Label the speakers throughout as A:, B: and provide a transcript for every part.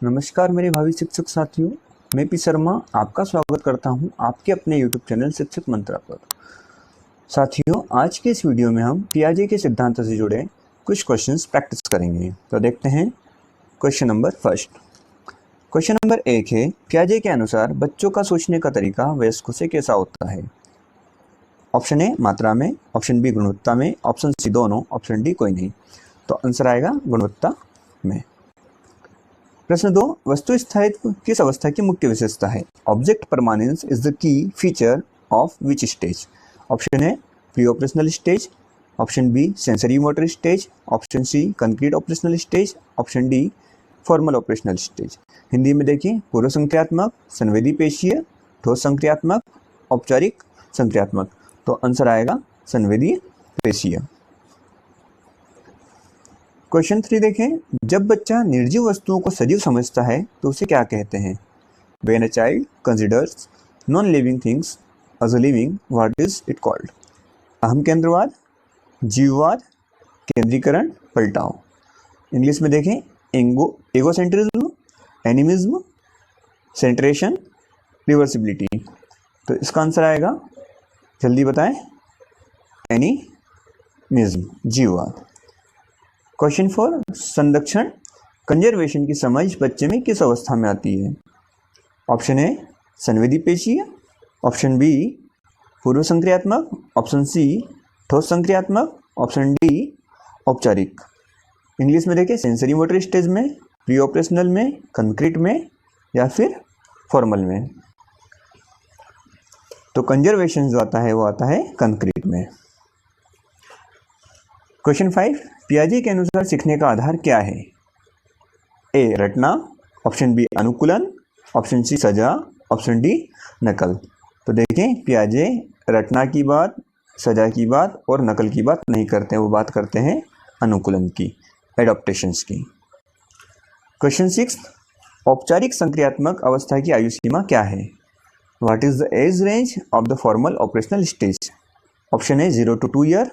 A: नमस्कार मेरे भावी शिक्षक साथियों, मैं पी शर्मा आपका स्वागत करता हूं आपके अपने YouTube चैनल शिक्षक मंत्रा पर। साथियों, आज के इस वीडियो में हम पियाजे के सिद्धांत से जुड़े कुछ क्वेश्चंस प्रैक्टिस करेंगे। तो देखते हैं question number first. Question number 1 है, पियाजे के अनुसार बच्चों का सोचने का तरीका वयस्कों से कैसा होता है? ऑप्शन ए मात्रा में, ऑप्शन बी गुणवत्ता में, ऑप्शन सी दोनों, ऑप्शन डी कोई नहीं। तो आंसर आएगा गुणवत्ता में। प्रश्न 2, वस्तु स्थायित्व किस अवस्था की मुख्य विशेषता है? Object permanence is the key feature of which stage? Option A pre operational stage, option B sensory motor stage, option C concrete operational stage, option D formal operational stage. Hindi में देखिए, पूर्व संक्रियात्मक, संवेदी पेशीय, ठोस संक्रियात्मक, औपचारिक संक्रियात्मक। तो आंसर आएगा संवेदी पेशीय। क्वेश्चन 3 देखें, जब बच्चा निर्जीव वस्तुओं को सजीव समझता है तो उसे क्या कहते हैं? When a child considers non-living things as a living, what is it called? अहम केंद्रवाद, जीववाद, केंद्रीकरण, पलटाव। इंग्लिश में देखें, एगोसेंट्रिज्म, एनिमिज्म, सेंट्रेशन, रिवर्सिबिलिटी। तो इसका आंसर आएगा, जल्दी बताएं, एनिमिज्म, जीववाद। क्वेश्चन 4, संरक्षण कंजर्वेशन की समझ बच्चे में किस अवस्था में आती है? ऑप्शन ए संवेदी पेशीय, ऑप्शन बी पूर्व संक्रियात्मक, ऑप्शन सी ठोस संक्रियात्मक, ऑप्शन डी औपचारिक। इंग्लिश में देखिए, सेंसरी मोटर स्टेज में, प्री ऑपरेशनल में, कंक्रीट में या फिर फॉर्मल में। तो कंजर्वेशन जो आता है वो आता है कंक्रीट में। क्वेश्चन 5, पियाजे के अनुसार सीखने का आधार क्या है? ए रटना, ऑप्शन बी अनुकूलन, ऑप्शन सी सजा, ऑप्शन डी नकल। तो देखें, पियाजे रटना की बात, सजा की बात और नकल की बात नहीं करते हैं, वो बात करते हैं अनुकूलन की, एडॉप्टेशंस की। क्वेश्चन 6, औपचारिक संक्रियात्मक अवस्था की आयु सीमा क्या है? What is the age range of the formal operational stage? Option A 0 to 2 year,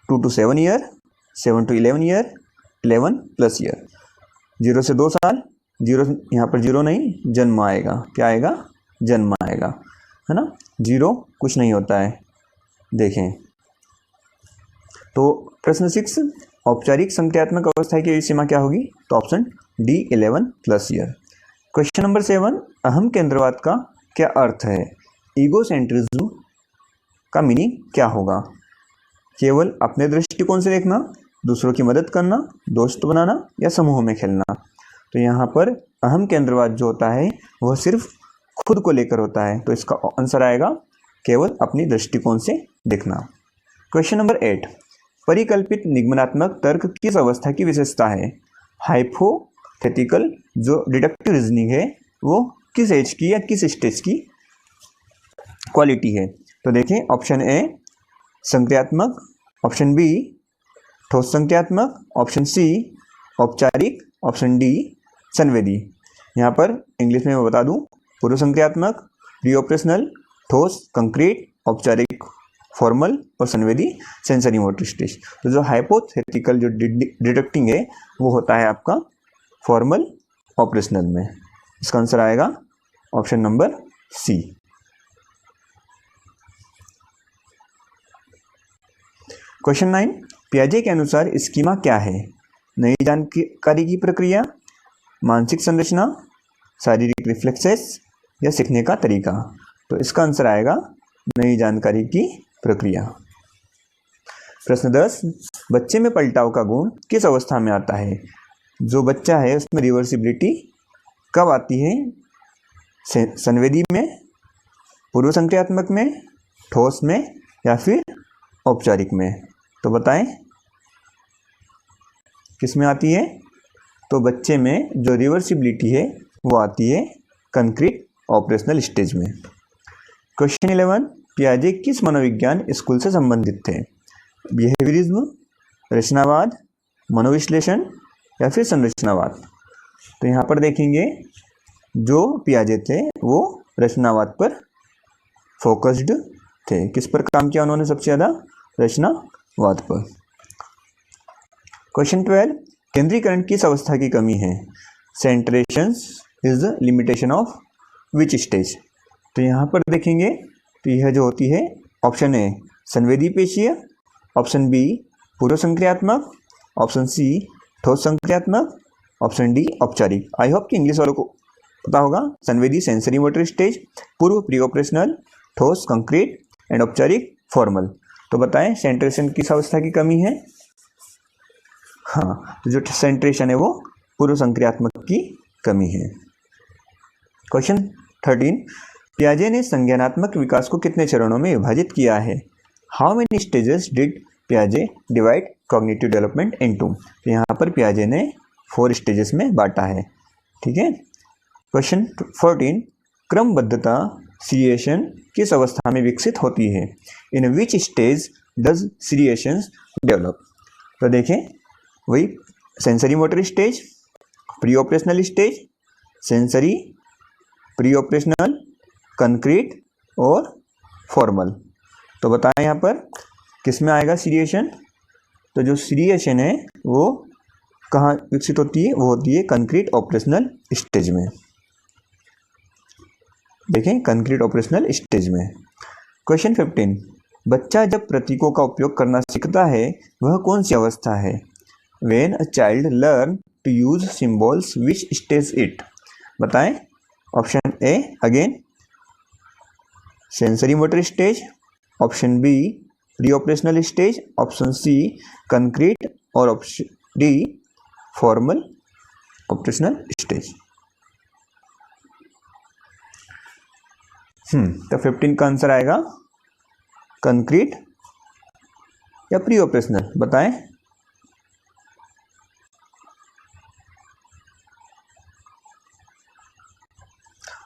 A: 2 to 7 year, 7 to 11 year, 11+ year. 0 से 2 साल, 0 यहाँ पर 0 नहीं, जन्म आएगा। क्या आएगा? जन्म आएगा, है ना। 0 कुछ नहीं होता है, देखें। तो प्रश्न 6, औपचारिक संक्रियात्मक अवस्था की सीमा क्या होगी? तो option D 11+ year. Question number 7, अहम केंद्रवाद का क्या अर्थ है? ईगोसेंट्रिज्म का मीनिंग क्या होगा? केवल अपने दृष्टिकोण से देखना, दूसरों की मदद करना, दोस्त बनाना या समूह में खेलना। तो यहाँ पर अहम केंद्रवाद जो होता है वह सिर्फ खुद को लेकर होता है। तो इसका आंसर आएगा केवल अपनी दृष्टिकोण से देखना। क्वेश्चन नंबर 8, परिकल्पित निगमनात्मक तर्क किस अवस्था की विशेषता है? हाइपोथेटिकल जो डिडक्टिव रीजनिंग है वो किस एज की या किस स्टेज की क्वालिटी है? तो देखें, ऑप्शन ए संक्रियात्मक, ऑप्शन बी ठोस संक्रियात्मक, ऑप्शन सी औपचारिक, ऑप्शन डी संवेदी। यहाँ पर इंग्लिश में मैं बता दूं, पूर्व संक्रियात्मक, प्री ऑपरेशनल, ठोस कंक्रीट, औपचारिक फॉर्मल और संवेदी सेंसरी मोटर स्टेज। तो जो हाइपोथेटिकल जो डिडक्टिंग है वो होता है आपका फॉर्मल ऑपरेशनल में। इसका आंसर आएगा ऑप्शन नंबर सी। क्वेश्चन 9, पियाजे के अनुसार स्कीमा क्या है? नई जानकारी की प्रक्रिया, मानसिक संरचना, शारीरिक रिफ्लेक्सेस या सीखने का तरीका? तो इसका आंसर आएगा नई जानकारी की प्रक्रिया। प्रश्न 10, बच्चे में पलटाव का गुण किस अवस्था में आता है? जो बच्चा है उसमें रिवर्सिबिलिटी कब आती है? संवेदी में, पूर्व संक्रियात्मक में, ठोस में या फिर औपचारिक में? तो बताएं किस में आती है? तो बच्चे में जो रिवर्सिबिलिटी है वो आती है कंक्रीट ऑपरेशनल स्टेज में। क्वेश्चन 11, पियाजे किस मनोविज्ञान स्कूल से संबंधित थे? बिहेवियरिज्म, रचनावाद, मनोविश्लेषण या फिर संरचनावाद? तो यहाँ पर देखेंगे, जो पियाजे थे वो रचनावाद पर फोकस्ड थे। किस पर काम किया उन्होंने सबसे ज़्यादा? रचनावाद पर। क्वेश्चन 12, केंद्रीकरण किस अवस्था की कमी है? Centrations is the limitation of which stage. तो यहाँ पर देखेंगे तो यह जो होती है ऑप्शन ए संवेदी पेशीय, ऑप्शन बी पूर्व संक्रियात्मक, ऑप्शन सी ठोस संक्रियात्मक, ऑप्शन डी औपचारिक। आई होप कि इंग्लिश वालों को पता होगा। संवेदी सेंसरी मोटर स्टेज, पूर्व प्री ऑपरेशनल, ठोस कंक्रीट एंड औपचारिक फॉर्मल। तो बताएं सेंट्रेशन किस अवस्था की कमी है। हाँ, तो जो सेंट्रेशन है वो पूर्व संक्रियात्मक की कमी है। क्वेश्चन 13, पियाजे ने संज्ञानात्मक विकास को कितने चरणों में विभाजित किया है। हाउ मेनी स्टेजेस डिड पियाजे डिवाइड कॉग्निटिव डेवलपमेंट इनटू। तो यहाँ पर पियाजे ने 4 स्टेजेस में बांटा है। ठीक है। क्वेश्चन 14, क्रमबद्धता सीरिएशन किस अवस्था में विकसित होती है। इन विच स्टेज डज सीरिएशंस डेवलप। तो देखें वही sensory motor stage, pre operational stage, sensory, pre operational, concrete और फॉर्मल। तो बताएं यहाँ पर किस में आएगा सीरिएशन। तो जो सीरिएशन है वो कहाँ विकसित होती है, वो होती है कंक्रीट ऑपरेशनल स्टेज में। देखें कंक्रीट ऑपरेशनल स्टेज में। क्वेश्चन 15, बच्चा जब प्रतीकों का उपयोग करना सीखता है वह कौन सी अवस्था है। When a child learn to use symbols, which stage it। बताएं। Option A again sensory motor stage, option B pre operational stage, option C concrete और option D formal operational stage. तो 15 का आंसर आएगा कंक्रीट या pre operational. बताएं।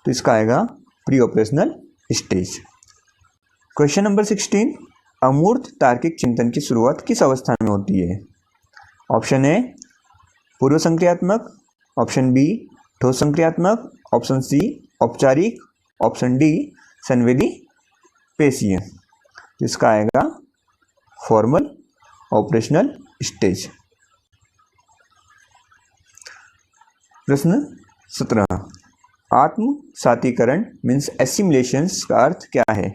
A: तो इसका आएगा pre operational stage. Question number 16, अमूर्त तार्किक चिंतन की शुरुआत किस अवस्था में होती है। ऑप्शन ए पूर्व संक्रियात्मक, ऑप्शन बी ठोस संक्रियात्मक, ऑप्शन सी औपचारिक, ऑप्शन डी संवेदी पेशीय। इसका आएगा फॉर्मल ऑपरेशनल स्टेज। प्रश्न 17, आत्म सातीकरण मीन्स एसिमिलेशंस का अर्थ क्या है।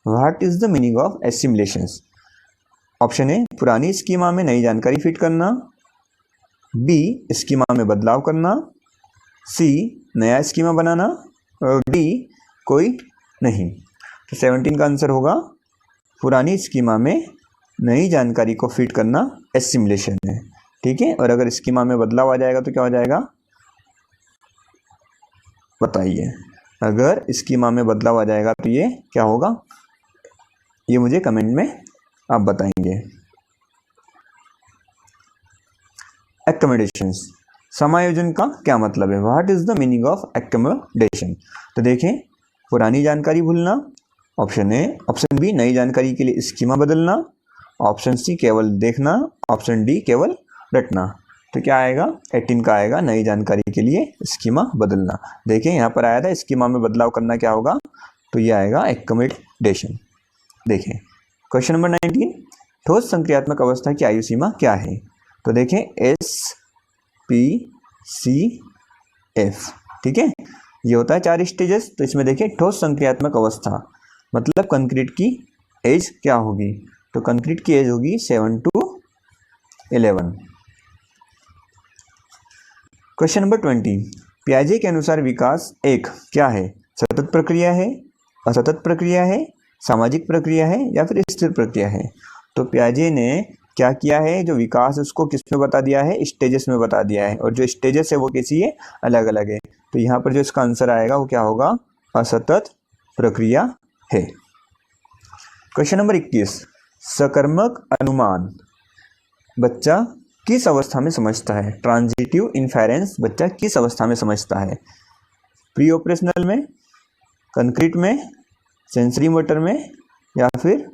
A: What is the meaning of assimilations. Option A पुरानी स्कीमा में नई जानकारी फिट करना, बी स्कीमा में बदलाव करना, सी नया स्कीमा बनाना और डी कोई नहीं। तो 17 का आंसर होगा पुरानी स्कीमा में नई जानकारी को फिट करना एसिमिलेशन है। ठीक है। और अगर स्कीमा में बदलाव आ जाएगा तो क्या हो जाएगा बताइए। अगर स्कीमा में बदलाव आ जाएगा तो ये क्या होगा, ये मुझे कमेंट में आप बताएंगे। एक्कोमोडेशंस, समायोजन का क्या मतलब है। What is the meaning of accommodation. तो देखें पुरानी जानकारी भूलना, ऑप्शन ए, ऑप्शन बी नई जानकारी के लिए स्कीमा बदलना, ऑप्शन सी केवल देखना, ऑप्शन डी केवल रटना। तो क्या आएगा 18 का आएगा नई जानकारी के लिए स्कीमा बदलना। देखें यहाँ पर आया था स्कीमा में बदलाव करना क्या होगा, तो ये आएगा एक्कोमोडेशन। देखें क्वेश्चन नंबर 19, ठोस संक्रियात्मक अवस्था की आयु सीमा क्या है। तो देखें SPCF। ठीक है। ये होता है 4 स्टेजेस। तो इसमें देखें ठोस संक्रियात्मक अवस्था मतलब कंक्रीट की एज क्या होगी। तो कंक्रीट की एज होगी 7 to 11। क्वेश्चन नंबर 20, पियाजे के अनुसार विकास एक क्या है। सतत प्रक्रिया है, असतत प्रक्रिया है, सामाजिक प्रक्रिया है या फिर स्थिर प्रक्रिया है। तो पियाजे ने क्या किया है, जो विकास उसको किस में बता दिया है, स्टेजेस में बता दिया है। और जो स्टेजेस है वो कैसी है, अलग अलग है। तो यहाँ पर जो इसका आंसर आएगा वो क्या होगा, असतत प्रक्रिया है। क्वेश्चन नंबर 21, सकर्मक अनुमान बच्चा किस अवस्था में समझता है। ट्रांजिटिव इन्फेरेंस बच्चा किस अवस्था में समझता है। प्री ऑपरेशनल में, कंक्रीट में, सेंसरी मोटर में या फिर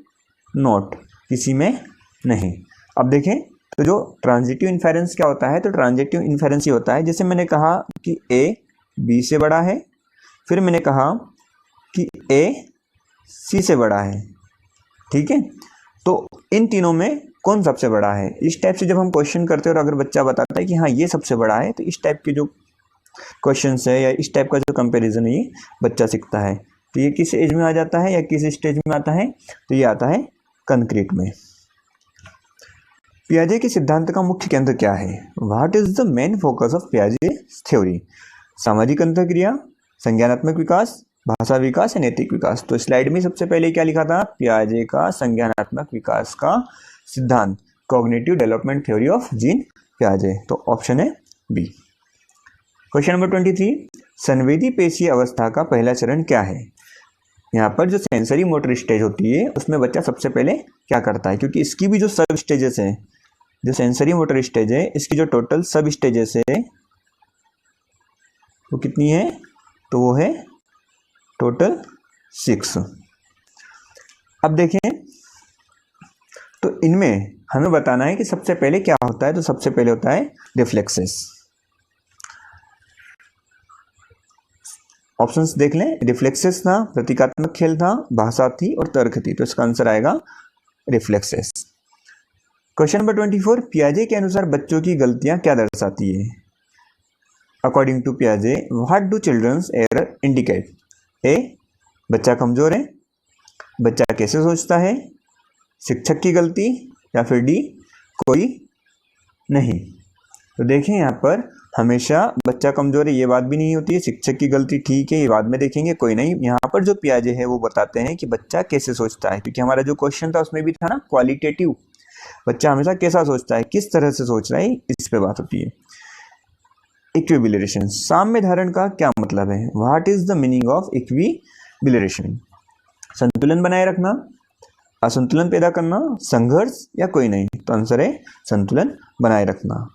A: नोट किसी में नहीं। अब देखें तो जो ट्रांजिटिव इन्फेरेंस क्या होता है, तो ट्रांजिटिव इन्फेरेंस ये होता है जैसे मैंने कहा कि A B से बड़ा है, फिर मैंने कहा कि A C से बड़ा है। ठीक है। तो इन तीनों में कौन सबसे बड़ा है। इस टाइप से जब हम क्वेश्चन करते हैं और अगर बच्चा बताता है कि हाँ ये सबसे बड़ा है, तो इस टाइप के जो क्वेश्चन है या इस टाइप का जो कंपैरिजन है ये बच्चा सीखता है। तो ये किस एज में आ जाता है या किस स्टेज में आता है? तो ये आता है कंक्रीट में। पियाजे के सिद्धांत का मुख्य केंद्र क्या है? What is the main focus of पियाजे थ्योरी? सामाजिक अंतःक्रिया, संज्ञानात्मक विकास, भाषा विकास या नैतिक विकास? तो स्लाइड में सबसे पहले क्या लिखा था? पियाजे का संज्ञानात्मक विकास का सिद्धांत, cognitive development theory of Jean पियाजे। तो ऑप्शन है बी। क्वेश्चन नंबर 23, संवेदी पेशीय अवस्था का पहला चरण क्या है? यहाँ पर जो सेंसरी मोटर स्टेज होती है उसमें बच्चा सबसे पहले क्या करता है, क्योंकि इसकी भी जो सब स्टेजेस है, जो सेंसरी मोटर स्टेज है इसकी जो टोटल सब स्टेजेस है वो कितनी है? तो वो है टोटल 6। अब देखें तो इनमें हमें बताना है कि सबसे पहले क्या होता है। तो सबसे पहले होता है रिफ्लेक्सेस। ऑप्शंस देख लें, रिफ्लेक्सेस था, प्रतीकात्मक खेल था, भाषा थी और तर्क थी। तो इसका आंसर आएगा रिफ्लेक्सेस। क्वेश्चन नंबर 24, पियाजे के अनुसार बच्चों की गलतियां क्या दर्शाती है? अकॉर्डिंग टू पियाजे what do children's error indicate? A, बच्चा कमजोर है, बच्चा कैसे सोचता है, शिक्षक की गलती, या फिर डी कोई नहीं। तो देखें यहाँ पर हमेशा बच्चा कमजोर है ये बात भी नहीं होती है, शिक्षक की गलती ठीक है ये बाद में देखेंगे, कोई नहीं। यहाँ पर जो पियाजे है वो बताते हैं कि बच्चा कैसे सोचता है, क्योंकि हमारा जो क्वेश्चन था उसमें भी था ना क्वालिटेटिव, बच्चा हमेशा कैसा सोचता है, किस तरह से सोच रहा है, इस पे बात होती है। इक्विबिलेशन, साम्य धारण का क्या मतलब है? What is the meaning of equilibration? संतुलन बनाए रखना, असंतुलन पैदा करना, संघर्ष या कोई नहीं? तो आंसर है संतुलन बनाए रखना।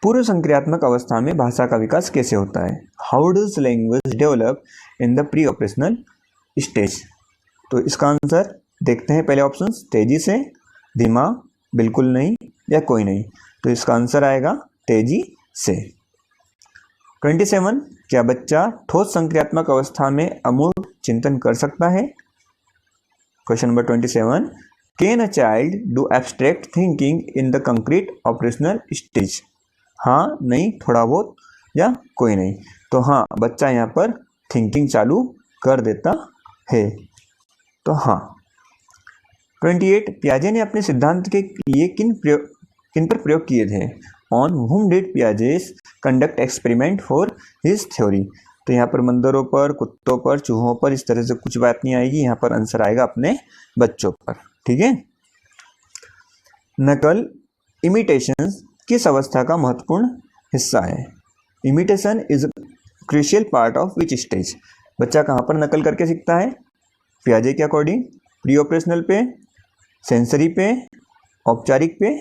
A: पूर्व संक्रियात्मक अवस्था में भाषा का विकास कैसे होता है? How does language develop in the pre operational stage? तो इसका आंसर देखते हैं पहले ऑप्शन, तेजी से, धीमा, बिल्कुल नहीं या कोई नहीं। तो इसका आंसर आएगा तेजी से। 27, क्या बच्चा ठोस संक्रियात्मक अवस्था में अमूर्त चिंतन कर सकता है? Question number 27, can a child do abstract thinking in the concrete operational stage? हाँ, नहीं, थोड़ा बहुत या कोई नहीं? तो हाँ, बच्चा यहाँ पर थिंकिंग चालू कर देता है। तो हाँ। 28, पियाजे ने अपने सिद्धांत के लिए किन पर प्रयोग किए थे? On whom did Piaget conduct experiment for his theory? तो यहाँ पर बंदरों पर, कुत्तों पर, चूहों पर, इस तरह से कुछ बात नहीं आएगी, यहाँ पर आंसर आएगा अपने बच्चों पर। ठीक है। नकल, इमिटेशन किस अवस्था का महत्वपूर्ण हिस्सा है? Imitation is crucial part of which stage? बच्चा कहाँ पर नकल करके सीखता है पियाजे के अकॉर्डिंग? प्री ऑपरेशनल पे, सेंसरी पे, औपचारिक पे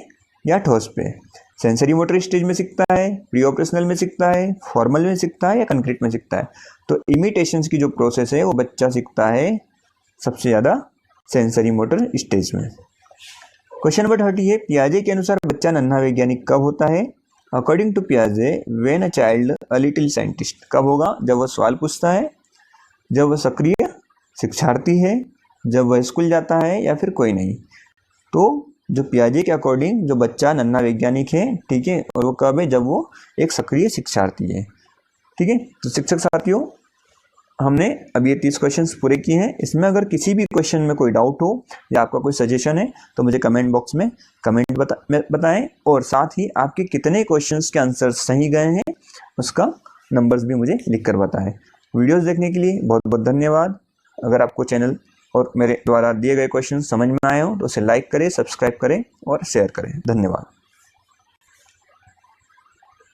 A: या ठोस पे? सेंसरी मोटर स्टेज में सीखता है, प्री ऑपरेशनल में सीखता है, फॉर्मल में सीखता है या कंक्रीट में सीखता है? तो इमिटेशंस की जो प्रोसेस है वो बच्चा सीखता है सबसे ज़्यादा सेंसरी मोटर स्टेज में। क्वेश्चन नंबर 30 है, पियाजे के अनुसार बच्चा नन्हा वैज्ञानिक कब होता है? अकॉर्डिंग टू पियाजे when a child a little scientist, कब होगा? जब वह सवाल पूछता है, जब वह सक्रिय शिक्षार्थी है, जब वह स्कूल जाता है या फिर कोई नहीं? तो जो पियाजे के अकॉर्डिंग जो बच्चा नन्हा वैज्ञानिक है, ठीक है, और वो कब है? जब वो एक सक्रिय शिक्षार्थी है। ठीक है। तो शिक्षक साथियों, हमने अभी ये 30 क्वेश्चंस पूरे किए हैं। इसमें अगर किसी भी क्वेश्चन में कोई डाउट हो या आपका कोई सजेशन है तो मुझे कमेंट बॉक्स में कमेंट बताएं, और साथ ही आपके कितने क्वेश्चंस के आंसर सही गए हैं उसका नंबर्स भी मुझे लिख कर बताएं। वीडियोस देखने के लिए बहुत बहुत धन्यवाद। अगर आपको चैनल और मेरे द्वारा दिए गए क्वेश्चन समझ में आए हो तो उसे लाइक करें, सब्सक्राइब करें और शेयर करें। धन्यवाद।